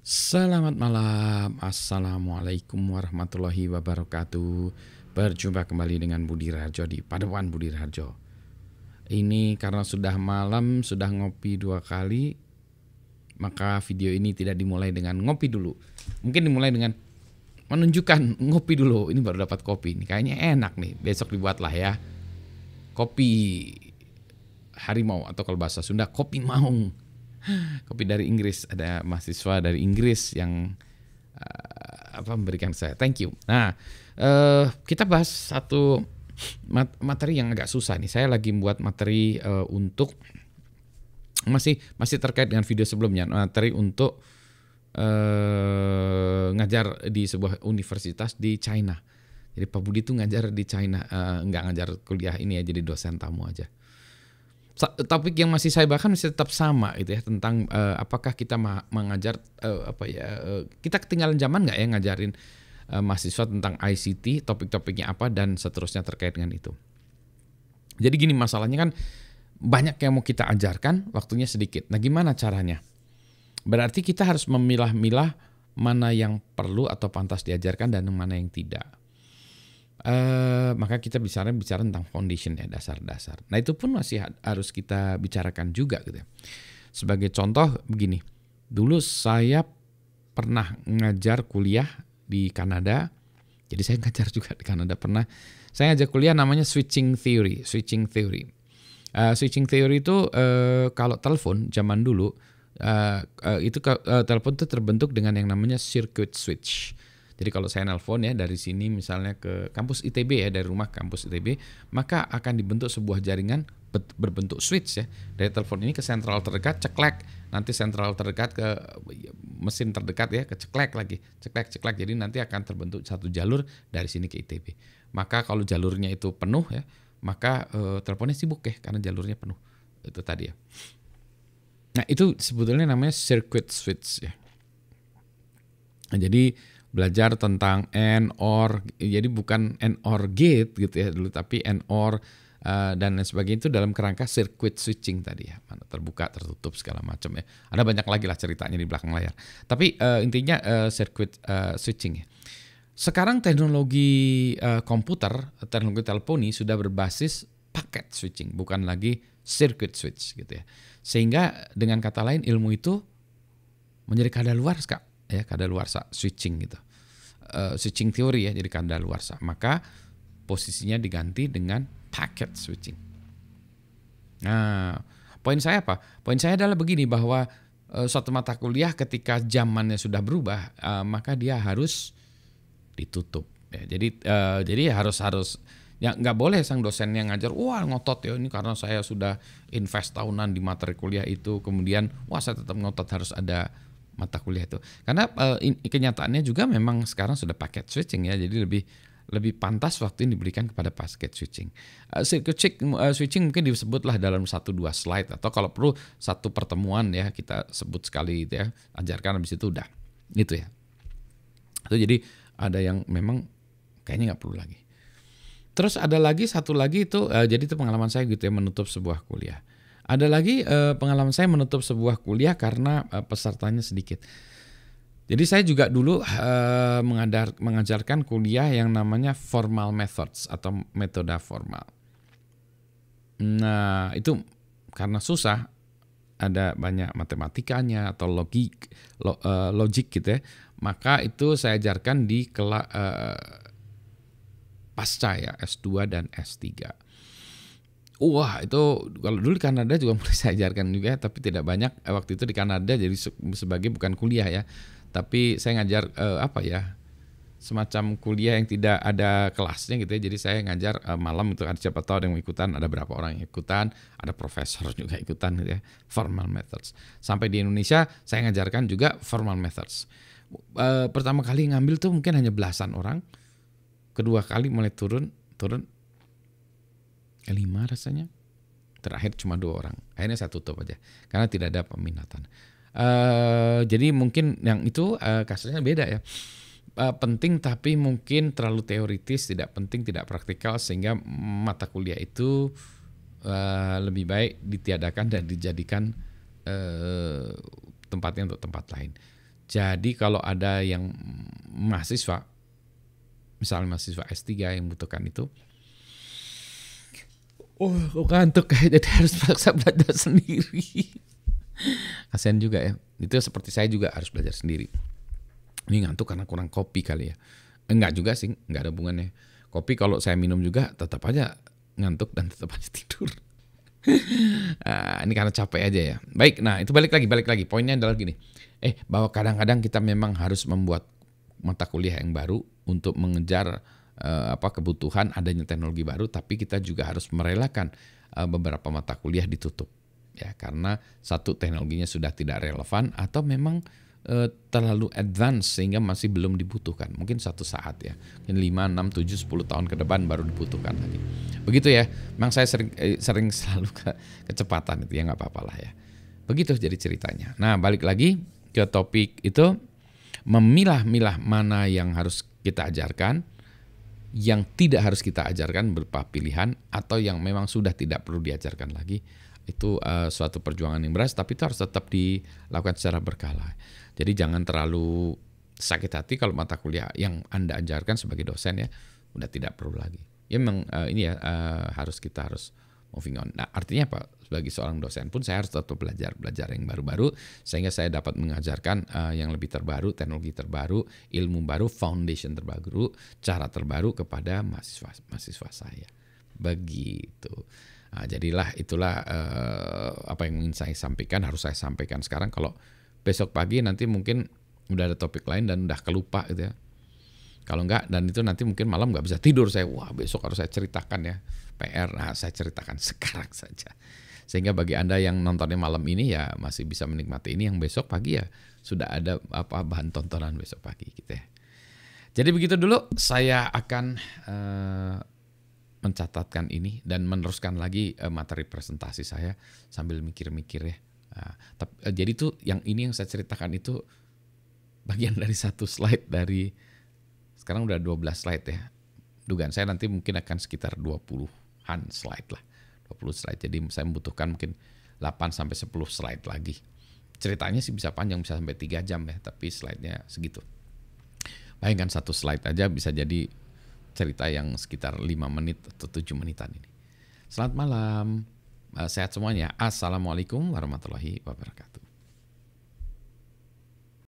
Selamat malam, Assalamualaikum warahmatullahi wabarakatuh. Berjumpa kembali dengan Budi Raharjo di Padewan Budi Raharjo. Ini karena sudah malam, sudah ngopi 2 kali, maka video ini tidak dimulai dengan ngopi dulu. Mungkin dimulai dengan menunjukkan ngopi dulu. Ini baru dapat kopi, ini kayaknya enak nih. Besok dibuatlah ya kopi harimau, atau kalau bahasa Sunda kopi maung. Kopi dari Inggris, ada mahasiswa dari Inggris yang memberikan saya, thank you. Nah, kita bahas satu materi yang agak susah nih. Saya lagi membuat materi untuk masih terkait dengan video sebelumnya, materi untuk ngajar di sebuah universitas di China. Jadi Pak Budi tuh ngajar di China, nggak ngajar kuliah ini ya, jadi dosen tamu aja. Topik yang masih saya bahkan masih tetap sama gitu ya, tentang apakah kita mengajar kita ketinggalan zaman nggak ya ngajarin mahasiswa tentang ICT, topik-topiknya apa dan seterusnya terkait dengan itu. Jadi gini, masalahnya kan banyak yang mau kita ajarkan, waktunya sedikit. Nah, gimana caranya? Berarti kita harus memilah-milah mana yang perlu atau pantas diajarkan dan mana yang tidak. Maka kita bicara tentang foundation ya, dasar-dasar. Nah, itu pun masih harus kita bicarakan juga gitu ya. Sebagai contoh begini, dulu saya pernah ngajar kuliah di Kanada. Jadi saya ngajar juga di Kanada pernah. Saya ngajar kuliah namanya switching theory. Switching theory itu kalau telepon zaman dulu telepon itu terbentuk dengan yang namanya circuit switch. Jadi kalau saya nelpon ya dari sini misalnya ke kampus ITB ya, dari rumah ke kampus ITB, maka akan dibentuk sebuah jaringan berbentuk switch ya. Dari telepon ini ke sentral terdekat, ceklek. Nanti sentral terdekat ke mesin terdekat ya, ke ceklek lagi. Ceklek. Jadi nanti akan terbentuk satu jalur dari sini ke ITB. Maka kalau jalurnya itu penuh ya, maka teleponnya sibuk ya karena jalurnya penuh. Itu tadi ya. Nah, itu sebetulnya namanya circuit switch ya. Nah, jadi belajar tentang AND, OR, jadi bukan AND OR gate gitu ya dulu, tapi AND OR dan lain sebagainya, itu dalam kerangka circuit switching tadi ya, mana terbuka, tertutup segala macam ya. Ada banyak lagi lah ceritanya di belakang layar. Tapi intinya circuit switching ya. Sekarang teknologi komputer, teknologi teleponi sudah berbasis packet switching, bukan lagi circuit switch gitu ya. Sehingga dengan kata lain ilmu itu menjadi kadaluarsa ya, kadaluarsa switching gitu. Switching teori ya, jadi kadaluarsa. Maka posisinya diganti dengan packet switching. Nah, poin saya apa? Poin saya adalah begini, bahwa suatu mata kuliah ketika zamannya sudah berubah, maka dia harus ditutup ya. Jadi harus ya, nggak boleh sang dosen yang ngajar ngotot ya, ini karena saya sudah invest tahunan di materi kuliah itu, kemudian saya tetap ngotot harus ada mata kuliah itu. Karena kenyataannya juga memang sekarang sudah packet switching ya, jadi lebih pantas waktu ini diberikan kepada packet switching. Switching mungkin disebutlah dalam 1-2 slide, atau kalau perlu satu pertemuan ya kita sebut sekali gitu ya, ajarkan habis itu udah gitu ya. Itu jadi ada yang memang kayaknya nggak perlu lagi. Terus ada lagi satu lagi itu, jadi itu pengalaman saya gitu ya, menutup sebuah kuliah. Ada lagi pengalaman saya menutup sebuah kuliah karena pesertanya sedikit. Jadi saya juga dulu mengajarkan kuliah yang namanya formal methods atau metode formal. Nah, itu karena susah, ada banyak matematikanya atau logik gitu ya. Maka itu saya ajarkan di pasca ya, S2 dan S3. Itu kalau dulu di Kanada juga mulai saya ajarkan juga, tapi tidak banyak waktu itu di Kanada, jadi sebagai bukan kuliah ya, tapi saya ngajar semacam kuliah yang tidak ada kelasnya gitu ya. Jadi saya ngajar malam itu, ada siapa tahu ada yang mau ikutan, ada berapa orang yang ikutan, ada profesor juga ikutan gitu ya, formal methods. Sampai di Indonesia saya ngajarkan juga formal methods. Pertama kali ngambil tuh mungkin hanya belasan orang, kedua kali mulai turun 5 rasanya, terakhir cuma 2 orang. Akhirnya saya tutup aja karena tidak ada peminatan. Jadi mungkin yang itu kasusnya beda ya. Penting tapi mungkin terlalu teoritis, tidak penting, tidak praktikal, sehingga mata kuliah itu lebih baik ditiadakan dan dijadikan tempatnya untuk tempat lain. Jadi kalau ada yang mahasiswa, misalnya mahasiswa S3 yang membutuhkan itu, ngantuk kayak jadi harus paksa belajar sendiri. Kasian juga ya. Itu seperti saya juga harus belajar sendiri. Ini ngantuk karena kurang kopi kali ya. Enggak juga sih, enggak ada hubungannya. Kopi kalau saya minum juga tetap aja ngantuk dan tetap aja tidur. Ini karena capek aja ya. Baik, nah itu balik lagi. Poinnya adalah gini. Bahwa kadang-kadang kita memang harus membuat mata kuliah yang baru untuk mengejar kebutuhan adanya teknologi baru, tapi kita juga harus merelakan beberapa mata kuliah ditutup. Ya, karena satu, teknologinya sudah tidak relevan atau memang terlalu advance sehingga masih belum dibutuhkan. Mungkin satu saat ya, mungkin 5, 6, 7, 10 tahun ke depan baru dibutuhkan lagi. Begitu ya, memang saya sering selalu kecepatan itu ya, nggak apa-apa lah ya. Begitu jadi ceritanya. Nah, balik lagi ke topik itu, memilah-milah mana yang harus kita ajarkan, yang tidak harus kita ajarkan berupa pilihan, atau yang memang sudah tidak perlu diajarkan lagi. Itu suatu perjuangan yang berat, tapi itu harus tetap dilakukan secara berkala. Jadi jangan terlalu sakit hati kalau mata kuliah yang Anda ajarkan sebagai dosen ya udah tidak perlu lagi. Ya memang harus moving on. Nah, artinya apa? Sebagai seorang dosen pun saya harus tetap belajar yang baru-baru sehingga saya dapat mengajarkan yang lebih terbaru, teknologi terbaru, ilmu baru, foundation terbaru, cara terbaru kepada mahasiswa saya. Begitu. Nah, itulah apa yang ingin saya sampaikan, harus saya sampaikan sekarang. Kalau besok pagi nanti mungkin udah ada topik lain dan udah kelupa gitu ya. Kalau enggak, dan itu nanti mungkin malam nggak bisa tidur saya. Wah, besok harus saya ceritakan ya PR. Nah, saya ceritakan sekarang saja. Sehingga bagi Anda yang nontonnya malam ini ya masih bisa menikmati ini, yang besok pagi ya sudah ada bahan tontonan besok pagi gitu ya. Jadi begitu dulu, saya akan mencatatkan ini dan meneruskan lagi materi presentasi saya sambil mikir-mikir ya. Nah, jadi tuh yang saya ceritakan itu bagian dari satu slide dari, sekarang udah 12 slide ya. Dugaan saya nanti mungkin akan sekitar 20-an slide lah. 20 slide. Jadi saya membutuhkan mungkin 8-10 slide lagi. Ceritanya sih bisa panjang, bisa sampai 3 jam ya, tapi slide-nya segitu. Bayangkan satu slide aja bisa jadi cerita yang sekitar 5 menit atau 7 menitan ini. Selamat malam. Sehat semuanya. Assalamualaikum warahmatullahi wabarakatuh.